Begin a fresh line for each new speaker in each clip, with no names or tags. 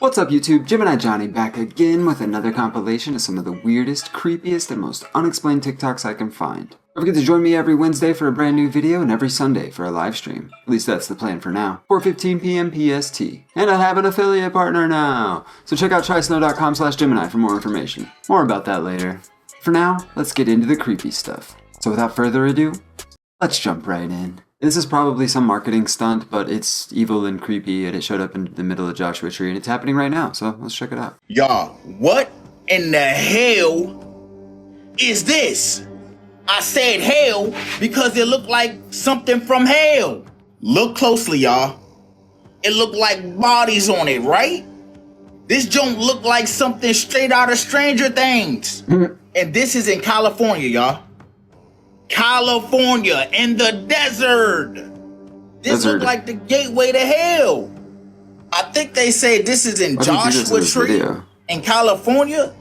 What's up YouTube, Gemini Johnny back again with another compilation of some of the weirdest, creepiest, and most unexplained TikToks I can find. Don't forget to join me every Wednesday for a brand new video and every Sunday for a live stream. At least that's the plan for now. 4:15 p.m. PST. And I have an affiliate partner now! So check out trysnow.com/Gemini for more information. More about that later. For now, let's get into the creepy stuff. So without further ado, let's jump right in. This is probably some marketing stunt, but it's evil and creepy, and it showed up in the middle of Joshua Tree, and it's happening right now, so let's check it out.
Y'all, what in the hell is this? I said hell because it looked like something from hell. Look closely, y'all. It looked like bodies on it, right? This joint looked like something straight out of Stranger Things. And this is in California, y'all. California in the desert. This looked like the gateway to hell. I think they say this is in Joshua Tree in California.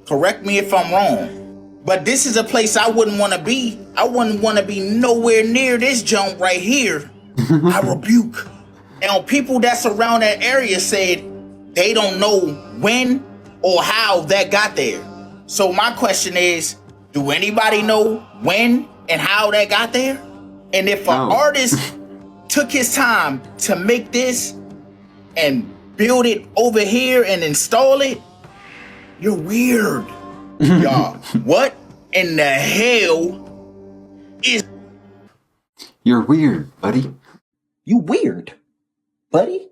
Correct me if I'm wrong. But this is a place I wouldn't want to be. I wouldn't want to be nowhere near this jump right here. I rebuke. And people that's around that area said they don't know when or how that got there. So my question is, do anybody know when and how that got there? And if an artist took his time to make this and build it over here and install it, you're weird. Y'all, what in the hell is...
You're weird, buddy.
You weird, buddy?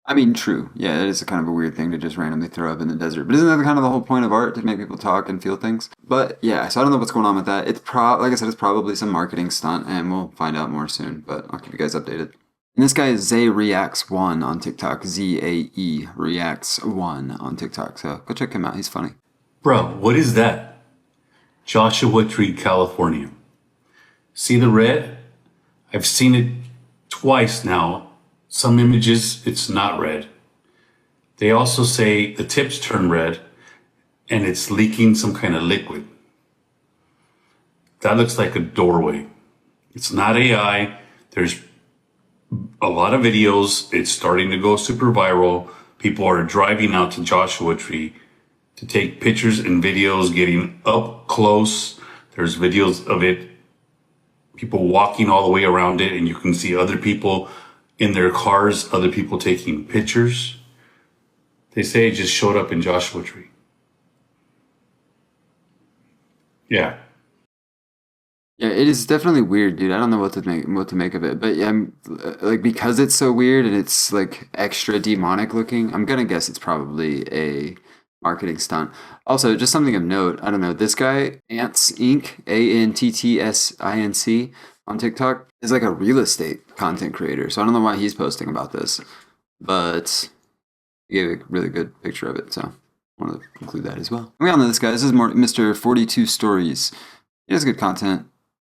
I mean, true. Yeah, it is a kind of a weird thing to just randomly throw up in the desert. But isn't that kind of the whole point of art, to make people talk and feel things? But yeah, so I don't know what's going on with that. It's like I said, it's probably some marketing stunt, and we'll find out more soon. But I'll keep you guys updated. And this guy is Zae Reacts 1 on TikTok. Z-A-E Reacts 1 on TikTok. So go check him out. He's funny.
Bro, what is that? Joshua Tree, California. See the red? I've seen it twice now. Some images, it's not red. They also say the tips turn red and it's leaking some kind of liquid. That looks like a doorway. It's not AI. There's a lot of videos. It's starting to go super viral. People are driving out to Joshua Tree to take pictures and videos, getting up close. There's videos of it, people walking all the way around it, and you can see other people in their cars, other people taking pictures. They say it just showed up in Joshua Tree. Yeah.
Yeah, it is definitely weird, dude. I don't know what to make of it, but yeah, like, because it's so weird and it's like extra demonic looking, I'm gonna guess it's probably a marketing stunt. Also, just something of note, I don't know, this guy, Ants Inc., AnttsInc on TikTok, is like a real estate content creator. So I don't know why he's posting about this, but he gave a really good picture of it. So I want to include that as well. We all know this guy. This is more Mr. 42 Stories. He has good content.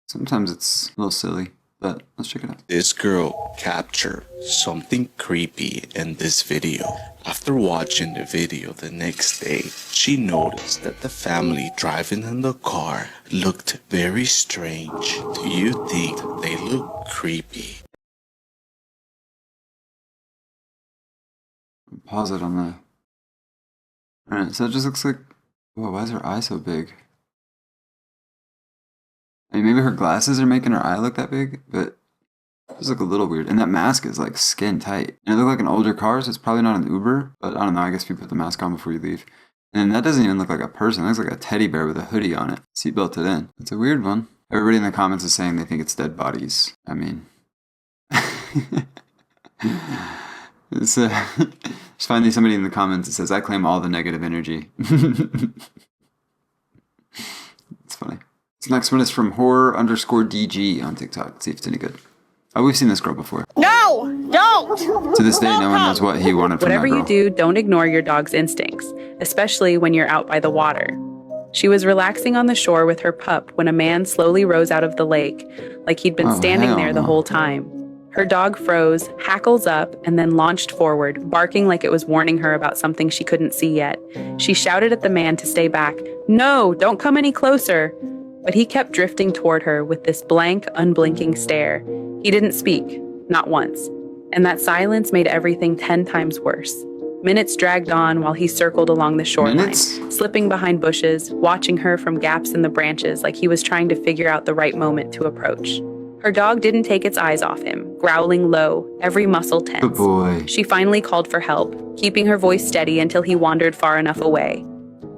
Sometimes it's a little silly, but let's check it out.
This girl captured something creepy in this video. After watching the video the next day, she noticed that the family driving in the car looked very strange. Do you think they look creepy?
Pause it on the... Alright, so it just looks like... Whoa, why is her eye so big? I mean, maybe her glasses are making her eye look that big, but it does look a little weird. And that mask is like skin tight. And it looked like an older car, so it's probably not an Uber, but I don't know, I guess you put the mask on before you leave. And that doesn't even look like a person. It looks like a teddy bear with a hoodie on it. Seatbelt it in. It's a weird one. Everybody in the comments is saying they think it's dead bodies. I mean... It's just finally somebody in the comments that says, I claim all the negative energy. It's funny. This next one is from horror_DG on TikTok. Let's see if it's any good. Oh, we've seen this girl before.
No, don't!
To this day, no one knows what he wanted from that girl.
Whatever you do, don't ignore your dog's instincts, especially when you're out by the water. She was relaxing on the shore with her pup when a man slowly rose out of the lake, like he'd been standing there the whole time. Her dog froze, hackles up, and then launched forward, barking like it was warning her about something she couldn't see yet. She shouted at the man to stay back. No, don't come any closer. But he kept drifting toward her with this blank, unblinking stare. He didn't speak, not once. And that silence made everything 10 times worse. Minutes dragged on while he circled along the shoreline, slipping behind bushes, watching her from gaps in the branches like he was trying to figure out the right moment to approach. Her dog didn't take its eyes off him, growling low, every muscle tense.
Good boy.
She finally called for help, keeping her voice steady until he wandered far enough away.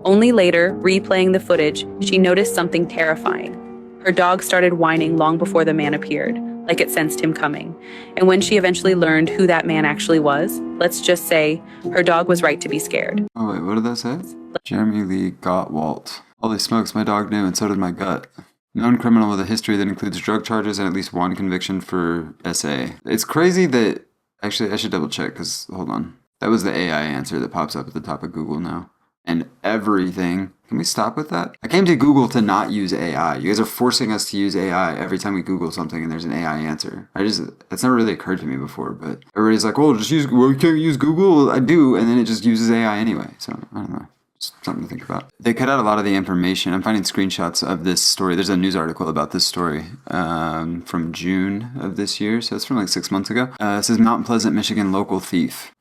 Only later, replaying the footage, she noticed something terrifying. Her dog started whining long before the man appeared, like it sensed him coming. And when she eventually learned who that man actually was, let's just say, her dog was right to be scared.
Oh wait, what did that say? Jeremy Lee Gottwalt. Holy smokes, my dog knew, and so did my gut. Known criminal with a history that includes drug charges and at least one conviction for SA. It's crazy that... Actually, I should double check, because, hold on. That was the AI answer that pops up at the top of Google now. And everything. Can we stop with that? I came to Google to not use AI. You guys are forcing us to use AI every time we Google something and there's an AI answer. That's never really occurred to me before, but everybody's like, well, you can't use Google. I do, and then it just uses AI anyway. So, I don't know. Just something to think about. They cut out a lot of the information. I'm finding screenshots of this story. There's a news article about this story from June of this year. So it's from like 6 months ago. It says Mount Pleasant, Michigan local thief.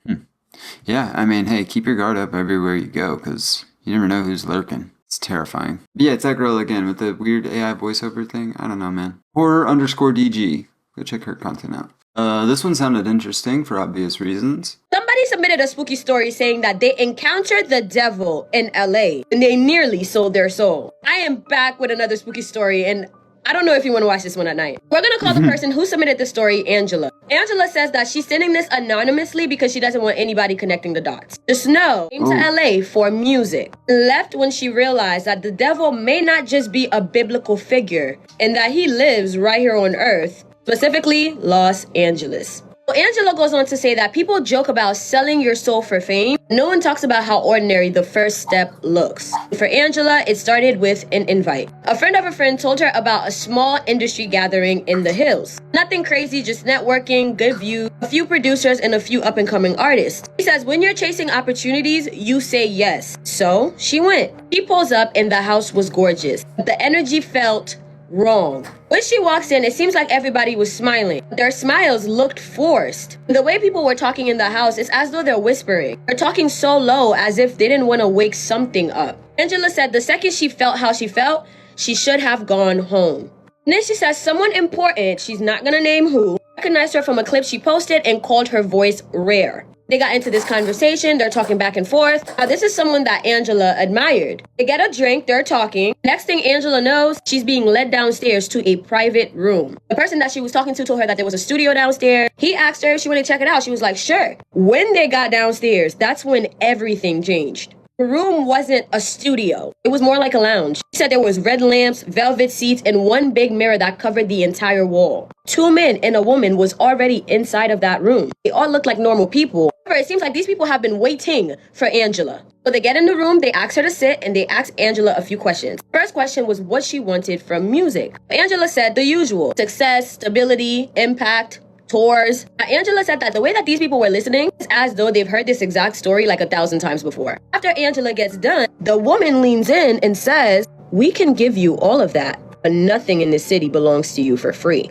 Yeah, I mean, hey, keep your guard up everywhere you go, because you never know who's lurking. It's terrifying. But yeah, it's that girl again with the weird AI voiceover thing. I don't know, man. Horror_DG. Go check her content out. This one sounded interesting for obvious reasons.
Somebody submitted a spooky story saying that they encountered the devil in LA and they nearly sold their soul. I am back with another spooky story, and I don't know if you want to watch this one at night. We're going to call the person who submitted the story Angela. Angela says that she's sending this anonymously because she doesn't want anybody connecting the dots. The Snow came to LA for music. Left when she realized that the devil may not just be a biblical figure and that he lives right here on Earth, specifically Los Angeles. Angela goes on to say that people joke about selling your soul for fame. No one talks about how ordinary the first step looks. For Angela, it started with an invite. A friend of a friend told her about a small industry gathering in the hills. Nothing crazy, just networking, good view, a few producers, and a few up-and-coming artists. She says, when you're chasing opportunities, you say yes. So she went. She pulls up and the house was gorgeous. The energy felt wrong. When she walks in, it seems like everybody was smiling. Their smiles looked forced. The way people were talking in the house is as though they're whispering. They're talking so low as if they didn't want to wake something up. Angela said the second she felt how she felt, she should have gone home. And then she says someone important, she's not gonna name who, recognized her from a clip she posted and called her voice rare. They got into this conversation, they're talking back and forth. Now, this is someone that Angela admired. They get a drink, they're talking. Next thing Angela knows, she's being led downstairs to a private room. The person that she was talking to told her that there was a studio downstairs. He asked her if she wanted to check it out. She was like, sure. When they got downstairs, that's when everything changed. The room wasn't a studio. It was more like a lounge. She said there was red lamps, velvet seats, and one big mirror that covered the entire wall. 2 men and a woman was already inside of that room. They all looked like normal people. However, it seems like these people have been waiting for Angela. So they get in the room, they ask her to sit, and they ask Angela a few questions. First question was what she wanted from music. Angela said the usual: success, stability, impact, tours. Now, Angela said that the way that these people were listening is as though they've heard this exact story like 1,000 times before. After Angela gets done, the woman leans in and says, we can give you all of that, but nothing in this city belongs to you for free.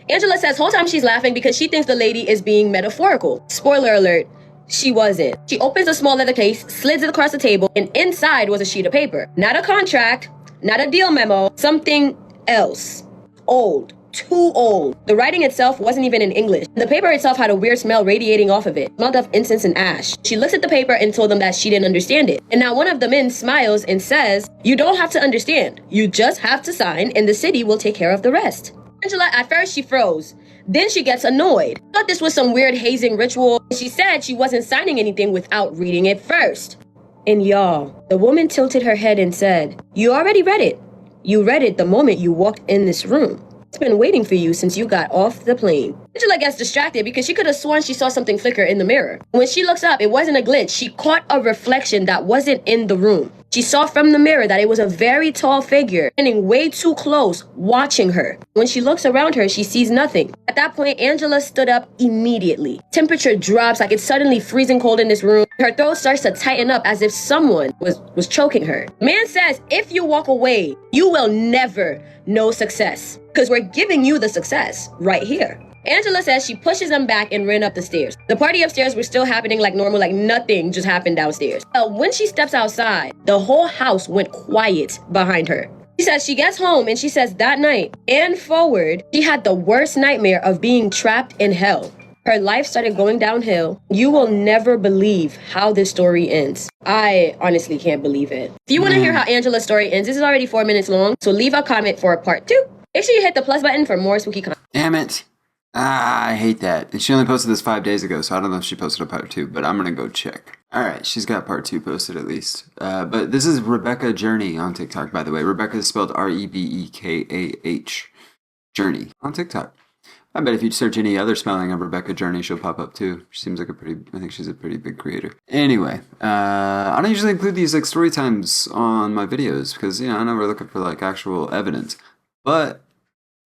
Angela says whole time she's laughing because she thinks the lady is being metaphorical. Spoiler alert, she wasn't. She opens a small leather case, slides it across the table, and inside was a sheet of paper. Not a contract, not a deal memo, something else. Old. Too old. The writing itself wasn't even in English. The paper itself had a weird smell radiating off of it. It smelled of incense and ash. She looks at the paper and told them that she didn't understand it. And now one of the men smiles and says, you don't have to understand. You just have to sign and the city will take care of the rest. Angela, at first she froze. Then she gets annoyed. Thought this was some weird hazing ritual. She said she wasn't signing anything without reading it first. And y'all, the woman tilted her head and said, you already read it. You read it the moment you walked in this room. It's been waiting for you since you got off the plane. Angela gets distracted because she could have sworn she saw something flicker in the mirror. When she looks up, it wasn't a glitch. She caught a reflection that wasn't in the room. She saw from the mirror that it was a very tall figure standing way too close, watching her. When she looks around her, she sees nothing. At that point, Angela stood up immediately. Temperature drops like it's suddenly freezing cold in this room. Her throat starts to tighten up as if someone was choking her. Man says, if you walk away, you will never know success. Because we're giving you the success right here. Angela says she pushes them back and ran up the stairs. The party upstairs was still happening like normal, like nothing just happened downstairs. When she steps outside, the whole house went quiet behind her. She says she gets home and she says that night and forward, she had the worst nightmare of being trapped in hell. Her life started going downhill. You will never believe how this story ends. I honestly can't believe it. If you want to hear how Angela's story ends, this is already 4 minutes long, so leave a comment for part 2. Make sure you hit the plus button for more spooky content.
Damn it. I hate that. And she only posted this 5 days ago, so I don't know if she posted a part 2, but I'm going to go check. Alright, she's got part 2 posted at least. But this is Rebecca Journey on TikTok, by the way. Rebecca is spelled Rebekah. Journey on TikTok. I bet if you search any other spelling of Rebecca Journey, she'll pop up too. She seems like I think she's a pretty big creator. Anyway, I don't usually include these like story times on my videos because, I know we're looking for like actual evidence. But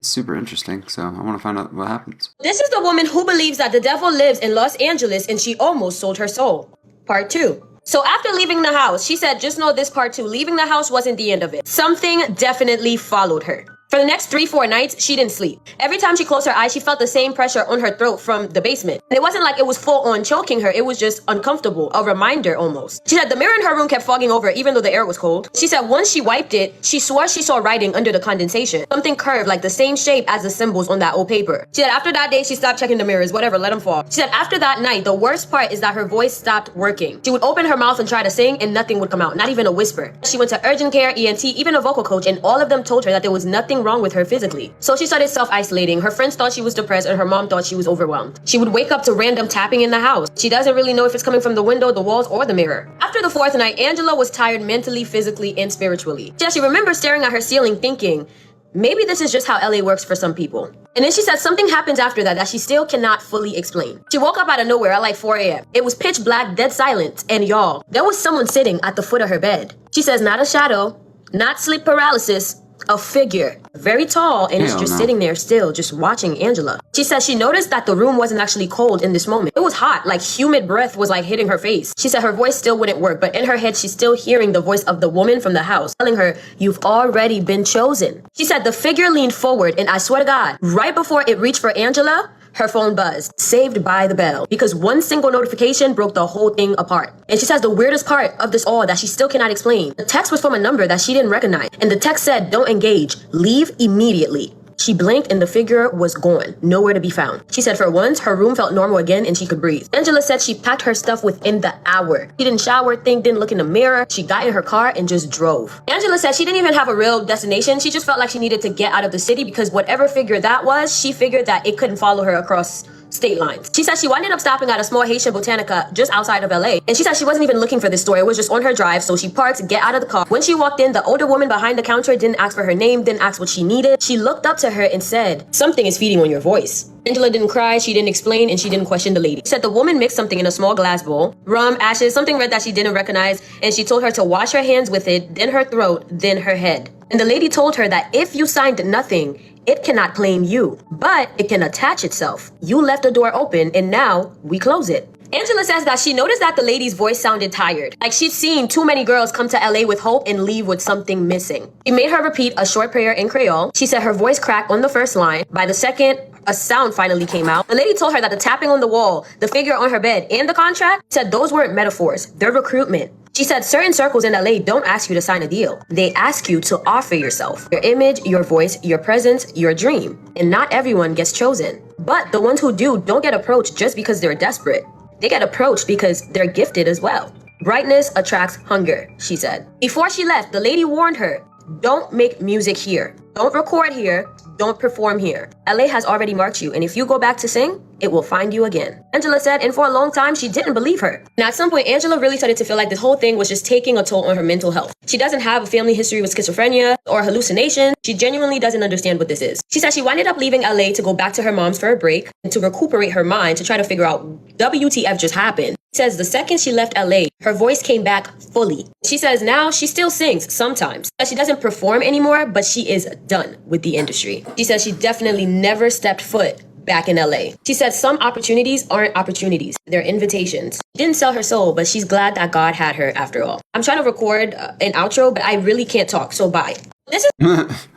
it's super interesting, so I want to find out what happens.
This is the woman who believes that the devil lives in Los Angeles and she almost sold her soul. Part 2. So after leaving the house, she said, just know this part 2, leaving the house wasn't the end of it. Something definitely followed her. For the next 3-4 nights, she didn't sleep. Every time she closed her eyes, she felt the same pressure on her throat from the basement. And it wasn't like it was full on choking her. It was just uncomfortable, a reminder almost. She said the mirror in her room kept fogging over even though the air was cold. She said once she wiped it, she swore she saw writing under the condensation. Something curved like the same shape as the symbols on that old paper. She said after that day, she stopped checking the mirrors, whatever, let them fall. She said after that night, the worst part is that her voice stopped working. She would open her mouth and try to sing and nothing would come out, not even a whisper. She went to urgent care, ENT, even a vocal coach, and all of them told her that there was nothing wrong with her physically. So she started self-isolating. Her friends thought she was depressed and her mom thought she was overwhelmed. She would wake up to random tapping in the house. She doesn't really know if it's coming from the window, the walls, or the mirror. After the 4th night, Angela was tired mentally, physically, and spiritually. She remembers staring at her ceiling thinking, maybe this is just how LA works for some people. And then she said something happens after that she still cannot fully explain. She woke up out of nowhere at like 4 a.m. It was pitch black, dead silent, and y'all, there was someone sitting at the foot of her bed. She says not a shadow, not sleep paralysis, a figure, very tall, and it's just sitting there still, just watching Angela. She says she noticed that the room wasn't actually cold in this moment. It was hot, like humid breath was like hitting her face. She said her voice still wouldn't work, but in her head, she's still hearing the voice of the woman from the house telling her, you've already been chosen. She said the figure leaned forward, and I swear to God, right before it reached for Angela, her phone buzzed, saved by the bell, because one single notification broke the whole thing apart. And she says the weirdest part of this all that she still cannot explain. The text was from a number that she didn't recognize, and the text said, don't engage, leave immediately. She blinked and the figure was gone, nowhere to be found. She said for once, her room felt normal again and she could breathe. Angela said she packed her stuff within the hour. She didn't shower, didn't look in the mirror. She got in her car and just drove. Angela said she didn't even have a real destination. She just felt like she needed to get out of the city because whatever figure that was, she figured that it couldn't follow her across state lines. She said she ended up stopping at a small Haitian botanica just outside of LA. And she said she wasn't even looking for this store. It was just on her drive. So she parked, get out of the car. When she walked in, the older woman behind the counter didn't ask for her name, didn't ask what she needed. She looked up to her and said, something is feeding on your voice. Angela didn't cry, she didn't explain, and she didn't question the lady. She said the woman mixed something in a small glass bowl, rum, ashes, something red that she didn't recognize, and she told her to wash her hands with it, then her throat, then her head. And the lady told her that if you signed nothing, it cannot claim you, but it can attach itself. You left the door open, and now we close it. Angela says that she noticed that the lady's voice sounded tired. Like she'd seen too many girls come to LA with hope and leave with something missing. She made her repeat a short prayer in Creole. She said her voice cracked on the first line. By the second, a sound finally came out. The lady told her that the tapping on the wall, the figure on her bed, and the contract said those weren't metaphors. They're recruitment. She said certain circles in LA don't ask you to sign a deal. They ask you to offer yourself, your image, your voice, your presence, your dream. And not everyone gets chosen. But the ones who do don't get approached just because they're desperate. They get approached because they're gifted as well. Brightness attracts hunger, she said. Before she left, the lady warned her, don't make music here. Don't record here. Don't perform here. LA has already marked you, and if you go back to sing, it will find you again. Angela said, and for a long time, she didn't believe her. Now, at some point, Angela really started to feel like this whole thing was just taking a toll on her mental health. She doesn't have a family history with schizophrenia or hallucination. She genuinely doesn't understand what this is. She said she ended up leaving LA to go back to her mom's for a break and to recuperate her mind to try to figure out WTF just happened. She says the second she left LA, her voice came back fully. She says now she still sings sometimes. She doesn't perform anymore, but she is done with the industry. She says she definitely never stepped foot back in LA. She said some opportunities aren't opportunities, they're invitations. She didn't sell her soul, but she's glad that God had her after all. I'm trying to record an outro, but I really can't talk, so bye. This is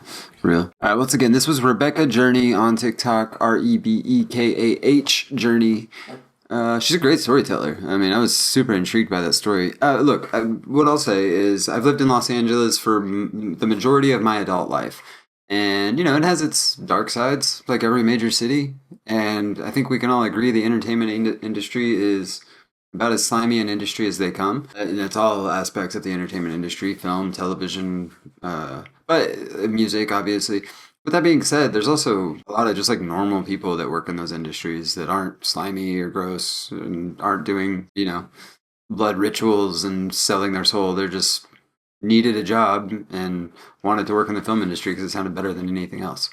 Real. All right, once again, this was Rebecca Journey on TikTok, Rebekah Journey. She's a great storyteller. I mean, I was super intrigued by that story. Look, what I'll say is I've lived in Los Angeles for the majority of my adult life. And, you know, it has its dark sides, like every major city. And I think we can all agree the entertainment industry is about as slimy an industry as they come. And it's all aspects of the entertainment industry, film, television, but music, obviously. With that being said, there's also a lot of just like normal people that work in those industries that aren't slimy or gross and aren't doing, you know, blood rituals and selling their soul. They're just needed a job and wanted to work in the film industry because it sounded better than anything else.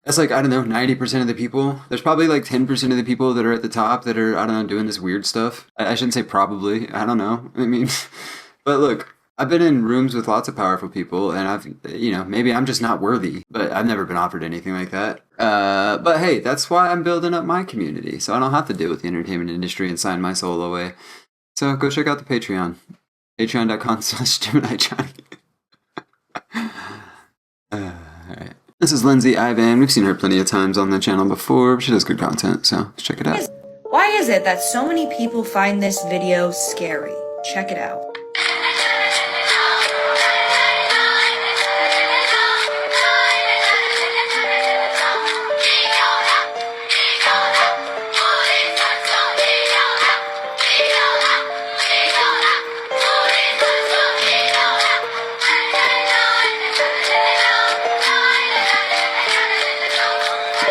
That's like, I don't know, 90% of the people. There's probably like 10% of the people that are at the top that are, I don't know, doing this weird stuff. I shouldn't say probably. I don't know. I mean, but look, I've been in rooms with lots of powerful people and I've, you know, maybe I'm just not worthy, but I've never been offered anything like that. But hey, that's why I'm building up my community. So I don't have to deal with the entertainment industry and sign my soul away. So go check out the Patreon. Patreon.com/GeminiJohnny. Alright. This is Lindsay Ivan. We've seen her plenty of times on the channel before. She does good content, so let's check it out.
Why is it that so many people find this video scary? Check it out.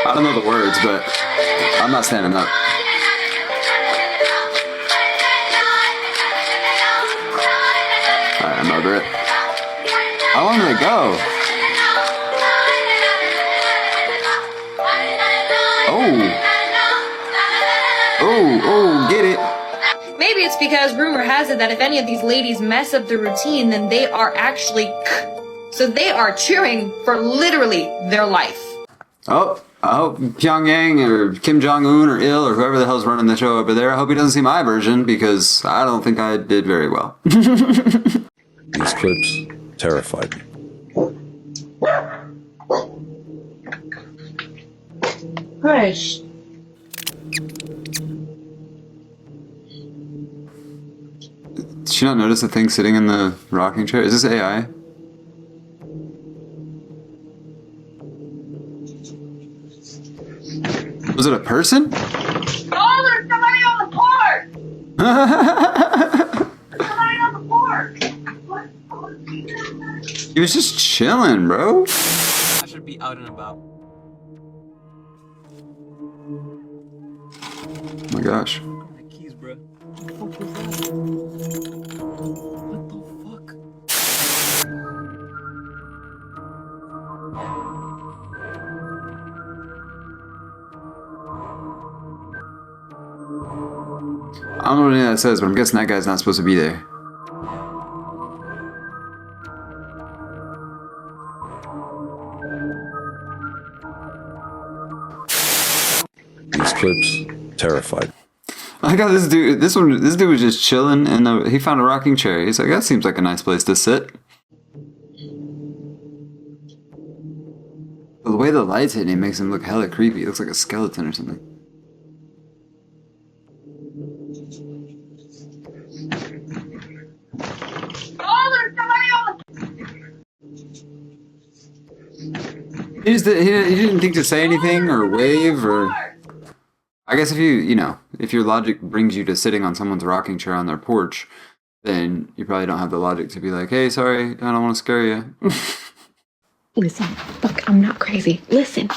I don't know the words, but I'm not standing up. Alright, I'm over it. How long did it go? Oh, get it.
Maybe it's because rumor has it that if any of these ladies mess up the routine, then they are actually so they are cheering for literally their life.
Oh, I hope Pyongyang or Kim Jong-un or Il or whoever the hell's running the show over there, I hope he doesn't see my version because I don't think I did very well.
These clips terrified me.
Hush.
Did she not notice the thing sitting in the rocking chair? Is this AI? Was it a person?
Oh, there's somebody on the porch! There's somebody on the porch!
He was just chilling, bro.
I should be out and about.
Oh my gosh.
My keys, bro. What the fuck?
I don't know what any of that says, but I'm guessing that guy's not supposed to be there.
These clips terrified.
I got this dude. This dude was just chilling, and he found a rocking chair. He's like, that seems like a nice place to sit. But the way the light's hitting, it makes him look hella creepy. He looks like a skeleton or something. He didn't think to say anything or wave or. I guess if your logic brings you to sitting on someone's rocking chair on their porch, then you probably don't have the logic to be like, hey, sorry, I don't want to scare you.
Listen, look, I'm not crazy. Listen.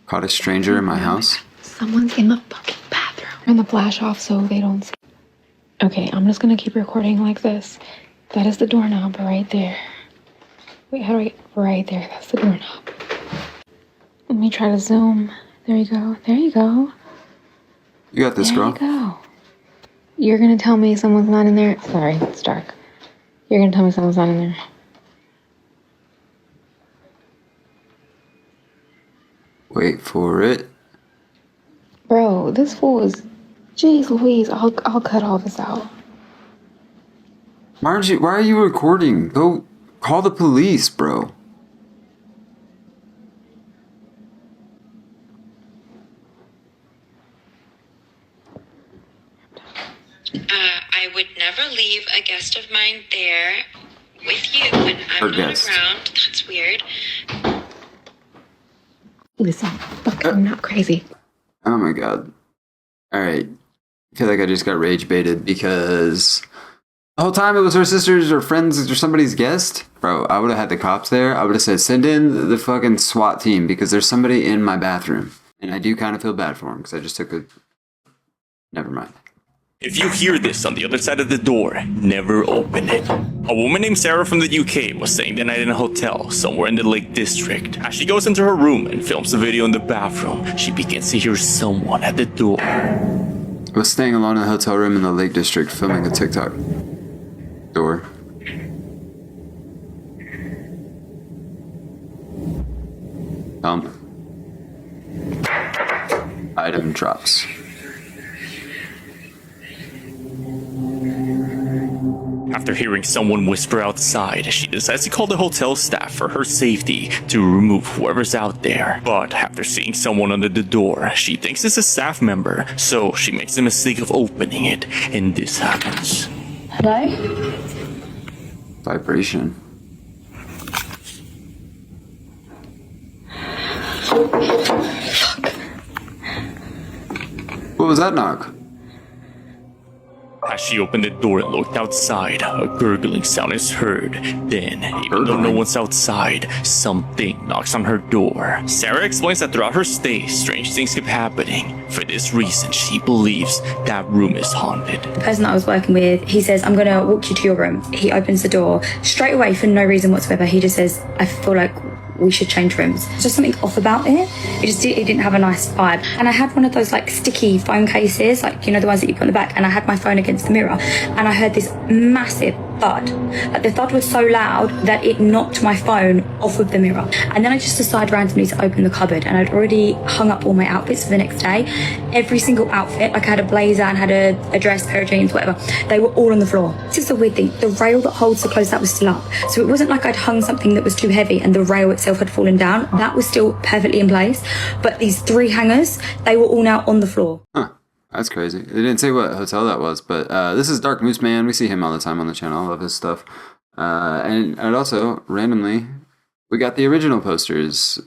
Caught a stranger in my house?
Someone's in the fucking bathroom. Turn the flash off so they don't see. Okay, I'm just gonna keep recording like this. That is the doorknob right there. Wait, how do I get right there? That's the doorknob. Let me try to zoom. There you go. There you go.
You got this, girl.
There you go. You're gonna tell me someone's not in there. Sorry, it's dark. You're gonna tell me someone's not in there.
Wait for it.
Bro, this fool is. Jeez Louise, I'll cut all this out.
Why are you recording? Go call the police, bro.
I would never leave a guest of mine there with you when I'm not around. That's weird.
Listen, look, I'm not crazy.
Oh my god. Alright. I feel like I just got rage baited because the whole time it was her sister's or friends or somebody's guest. Bro, I would have had the cops there. I would have said, send in the fucking SWAT team because there's somebody in my bathroom. And I do kind of feel bad for him because I just took a... Never mind.
If you hear this on the other side of the door, never open it. A woman named Sarah from the UK was staying the night in a hotel somewhere in the Lake District. As she goes into her room and films the video in the bathroom, she begins to hear someone at the door.
I was staying alone in the hotel room in the Lake District filming a TikTok. Door. Item drops.
After hearing someone whisper outside, she decides to call the hotel staff for her safety to remove whoever's out there. But after seeing someone under the door, she thinks it's a staff member, so she makes the mistake of opening it, and this happens.
Hello?
Vibration. What was that knock?
As she opened the door and looked outside, a gurgling sound is heard. Then, even though no one's outside, something knocks on her door. Sarah explains that throughout her stay, strange things keep happening. For this reason, she believes that room is haunted.
The person that I was working with, he says, I'm gonna walk you to your room. He opens the door straight away for no reason whatsoever. He just says, I feel like we should change rooms. There's just something off about it. It didn't have a nice vibe. And I had one of those like sticky phone cases, like, you know, the ones that you put in the back, and I had my phone against the mirror, and I heard this massive thud. Like, the thud was so loud that it knocked my phone off of the mirror. And then I just decided randomly to open the cupboard, and I'd already hung up all my outfits for the next day. Every single outfit, like I had a blazer and had a dress, pair of jeans, whatever, they were all on the floor. This is the weird thing. The rail that holds the clothes, that was still up. So it wasn't like I'd hung something that was too heavy and the rail itself had fallen down. That was still perfectly in place. But these 3 hangers, they were all now on the floor.
Huh. That's crazy. They didn't say what hotel that was, but this is Dark Moose Man. We see him all the time on the channel. I love his stuff. And also, randomly, we got the original posters.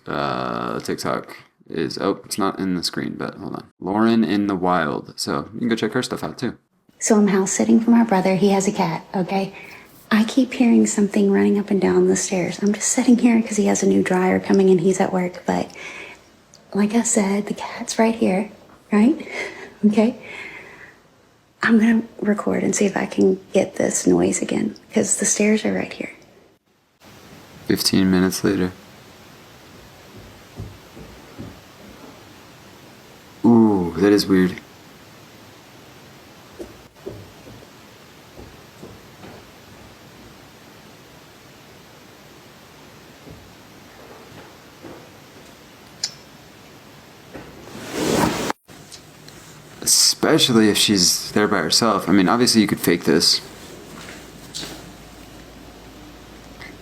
TikTok is... Oh, it's not in the screen, but hold on. Lauren in the Wild. So you can go check her stuff out, too.
So I'm house sitting for my brother. He has a cat, okay? I keep hearing something running up and down the stairs. I'm just sitting here because he has a new dryer coming and he's at work. But like I said, the cat's right here, right? Okay? I'm going to record and see if I can get this noise again because the stairs are right here.
15 minutes later. Ooh, that is weird. Especially if she's there by herself. I mean, obviously you could fake this.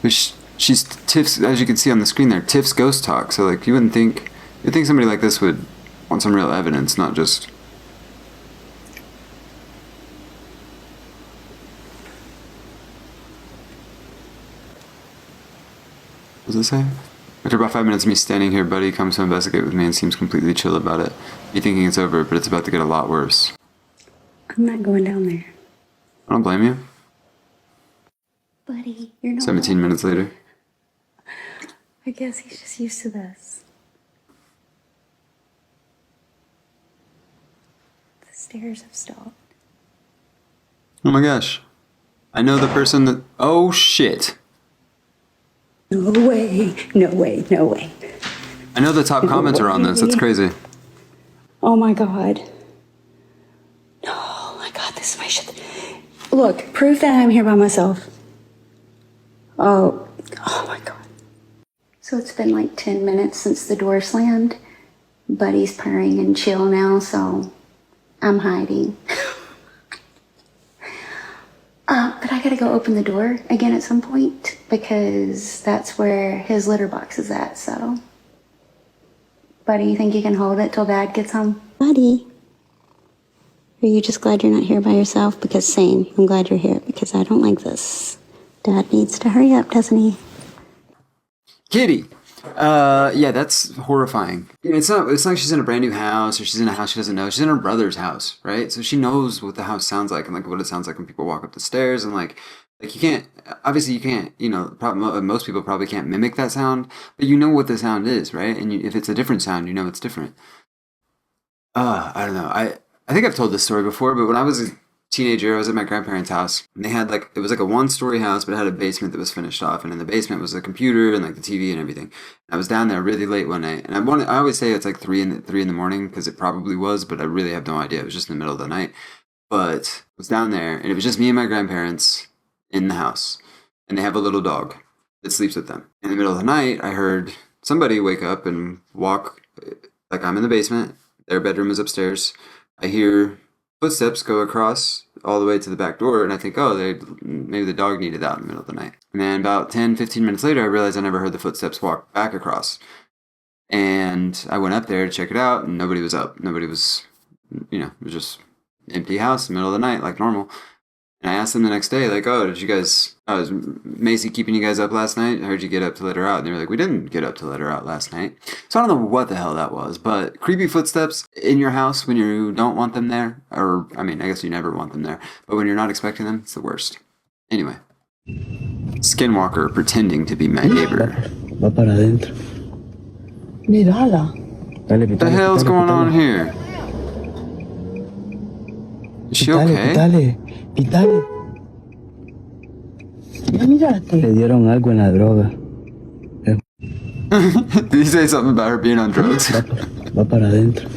But she's Tiff's, as you can see on the screen there, Tiff's ghost talk. So like, you'd think somebody like this would want some real evidence, not just... What does it say? After about 5 minutes of me standing here, Buddy comes to investigate with me and seems completely chill about it. Me thinking it's over, but it's about to get a lot worse.
I'm not going down there.
I don't blame you.
Buddy, you're not...
17 minutes later.
I guess he's just used to this. The stairs have stopped.
Oh my gosh. I know the person that... Oh shit.
No way, no way, no way.
I know the top commenter on this. That's crazy.
Oh my god. Oh my god, this is my shit. Look, proof that I'm here by myself. Oh my god. So it's been like 10 minutes since the door slammed. Buddy's purring and chill now, so I'm hiding. But I gotta go open the door again at some point because that's where his litter box is at, so. Buddy, you think you can hold it till Dad gets home? Buddy, are you just glad you're not here by yourself? Because same, I'm glad you're here because I don't like this. Dad needs to hurry up, doesn't he?
Kitty! Yeah, that's horrifying. It's not like she's in a brand new house or she's in a house she doesn't know. She's in her brother's house, right? So she knows what the house sounds like and like what it sounds like when people walk up the stairs and like you can't, obviously you can't, you know, most people probably can't mimic that sound, but you know what the sound is, right? And if it's a different sound, you know it's different. I don't know. I think I've told this story before, but when I was a teenager, I was at my grandparents' house and they had like, it was like a 1-story house, but it had a basement that was finished off. And in the basement was a computer and like the TV and everything. And I was down there really late one night and I always say it's like 3 in the morning because it probably was, but I really have no idea. It was just in the middle of the night, but I was down there and it was just me and my grandparents in the house and they have a little dog that sleeps with them. In the middle of the night, I heard somebody wake up and walk, like I'm in the basement, their bedroom is upstairs. I hear footsteps go across all the way to the back door, and I think, oh, maybe the dog needed out in the middle of the night. And then about 10, 15 minutes later, I realized I never heard the footsteps walk back across. And I went up there to check it out, and nobody was up. Nobody was, you know, it was just an empty house in the middle of the night, like normal. And I asked them the next day, like, oh, is Macy keeping you guys up last night? I heard you get up to let her out. And they were like, we didn't get up to let her out last night. So I don't know what the hell that was, but creepy footsteps in your house when you don't want them there, or, I mean, I guess you never want them there, but when you're not expecting them, it's the worst. Anyway. Skinwalker pretending to be my neighbor.
Va para adentro. Mírala.
What the hell's going on here? Is she okay?
Pitale. Mírate. Le dieron algo en la droga.
Did he say something about her being on drugs?
Va para adentro.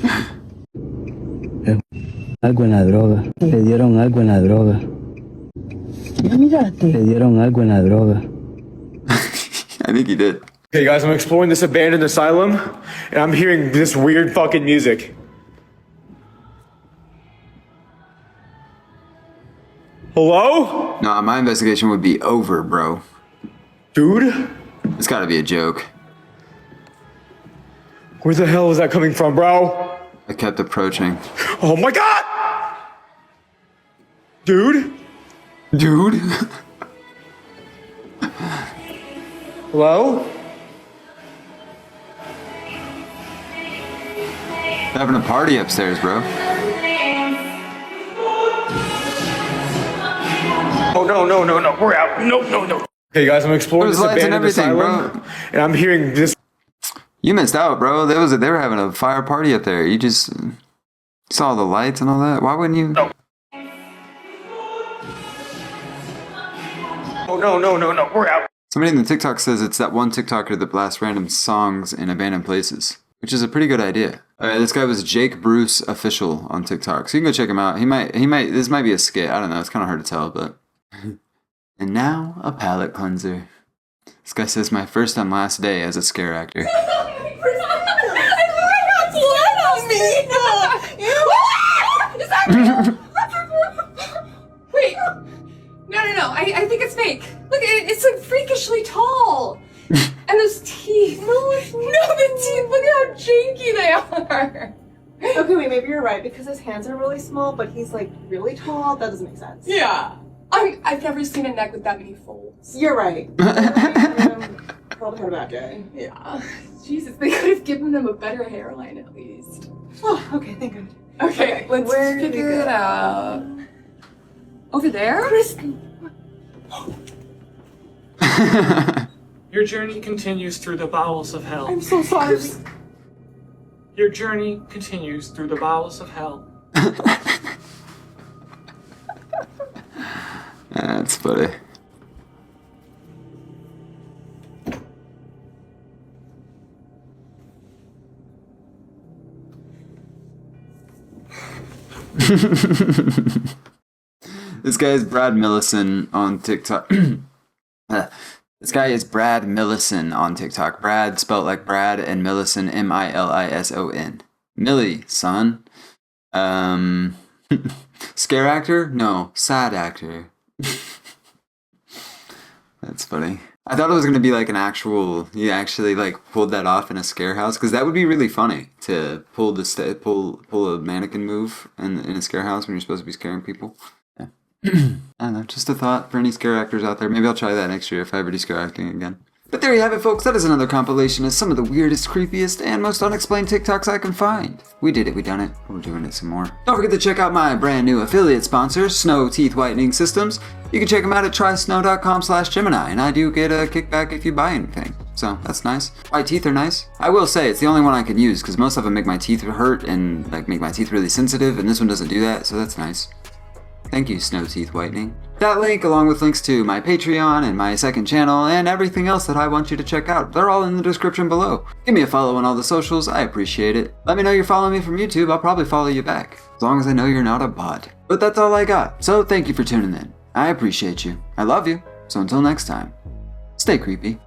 Algo en la droga. Le dieron algo en la droga. Mírate. Le dieron algo en la droga.
I think he did.
Hey guys, I'm exploring this abandoned asylum, and I'm hearing this weird fucking music. Hello?
Nah, my investigation would be over, bro.
Dude?
It's gotta be a joke.
Where the hell is that coming from, bro?
I kept approaching.
Oh my god! Dude?
Dude?
Hello?
Having a party upstairs, bro.
Oh no, we're out. No. Hey guys, I'm exploring this abandoned asylum, bro. And I'm hearing this.
You missed out, bro. They were having a fire party up there. You just saw the lights and all that. Why wouldn't you?
No. Oh no, we're out.
Somebody in the TikTok says it's that one TikToker that blasts random songs in abandoned places, which is a pretty good idea. This guy was Jake Bruce Official on TikTok, so you can go check him out. He might. This might be a skit. I don't know. It's kind of hard to tell, but. And now a palate cleanser. This guy says my first and last day as a scare actor.
Wait. No. I think it's fake. Look, it's like freakishly tall. And those teeth. No, the teeth. Look at how janky they are.
Okay, wait, maybe you're right because his hands are really small, but he's like really tall. That doesn't make sense.
Yeah. I've never seen a neck with that many folds.
You're right. Probably had a bad day.
Yeah. Jesus, they could have given them a better hairline at least.
Oh, okay, thank God.
Okay, let's figure it out. Over there? Kristen.
Your journey continues through the bowels of hell.
I'm so sorry.
Your journey continues through the bowels of hell.
That's funny. This guy is Brad Millison on TikTok. This guy is Brad Millison on TikTok. Brad spelled like Brad and Millison, Millison. Millie, son. Scare actor? No, sad actor. That's funny. I thought it was going to be like an actual, you actually like pulled that off in a scare house, because that would be really funny to pull a mannequin move in a scare house when you're supposed to be scaring people. Yeah. I don't know, just a thought for any scare actors out there. Maybe I'll try that next year if I ever do scare acting again. But there you have it, folks. That is another compilation of some of the weirdest, creepiest, and most unexplained TikToks I can find. We did it, we done it. We're doing it some more. Don't forget to check out my brand new affiliate sponsor, Snow Teeth Whitening Systems. You can check them out at trysnow.com/Gemini, and I do get a kickback if you buy anything. So that's nice. White teeth are nice. I will say it's the only one I can use because most of them make my teeth hurt and like make my teeth really sensitive, and this one doesn't do that, so that's nice. Thank you, Snow Teeth Whitening. That link, along with links to my Patreon and my second channel and everything else that I want you to check out, they're all in the description below. Give me a follow on all the socials, I appreciate it. Let me know you're following me from YouTube, I'll probably follow you back, as long as I know you're not a bot. But that's all I got, so thank you for tuning in. I appreciate you. I love you. So until next time, stay creepy.